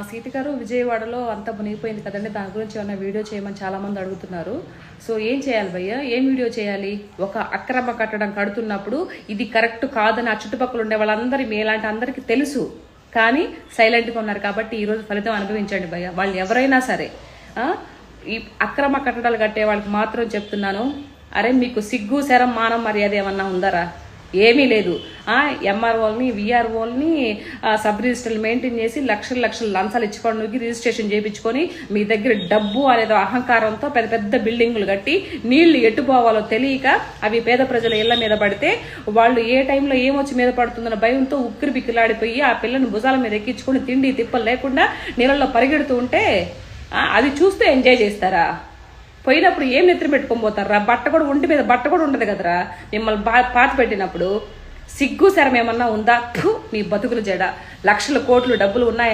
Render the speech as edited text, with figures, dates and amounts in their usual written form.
సీత గారు విజయవాడలో అంతా మునిగిపోయింది కదండి, దాని గురించి ఏమైనా వీడియో చేయమని చాలామంది అడుగుతున్నారు. సో ఏం చేయాలి భయ్య, ఏం వీడియో చేయాలి? ఒక అక్రమ కట్టడం కడుతున్నప్పుడు ఇది కరెక్ట్ కాదని ఆ చుట్టుపక్కల ఉండే వాళ్ళందరి మీలాంటి అందరికీ తెలుసు, కానీ సైలెంట్గా ఉన్నారు. కాబట్టి ఈరోజు ఫలితం అనుభవించండి భయ్య. వాళ్ళు ఎవరైనా సరే ఈ అక్రమ కట్టడాలు కట్టే వాళ్ళకి మాత్రం చెప్తున్నాను, అరే మీకు సిగ్గు శరం మానం మర్యాద ఏమన్నా ఉందరా? ఏమీ లేదు. ఎంఆర్ఓల్ని విఆర్ఓల్ని సబ్ రిజిస్టర్లు మెయింటైన్ చేసి లక్షలు లంచాలు ఇచ్చుకొని రిజిస్ట్రేషన్ చేయించుకొని మీ దగ్గర డబ్బు అనేది అహంకారంతో పెద్ద పెద్ద బిల్డింగులు కట్టి నీళ్లు ఎట్టుపోవాలో తెలియక అవి పేద ప్రజల ఇళ్ల మీద పడితే వాళ్ళు ఏ టైంలో ఏమొచ్చి మీద పడుతుందన్న భయంతో ఉక్కిరి బిక్కిలాడిపోయి ఆ పిల్లని భుజాల మీద ఎక్కించుకొని తిండి తిప్పలు లేకుండా నీళ్ళల్లో పరిగెడుతూ ఉంటే అది చూస్తూ ఎంజాయ్ చేస్తారా? పోయినప్పుడు ఏం నెత్తిన పెట్టుకొని పోతారా? బట్ట కూడా ఒంటి మీద బట్ట కూడా ఉండదు కదరా మిమ్మల్ని పాత పెట్టినప్పుడు. సిగ్గు శరం ఏమన్నా ఉందా? మీ బతుకుల జడ. లక్షల కోట్లు డబ్బులు ఉన్నాయని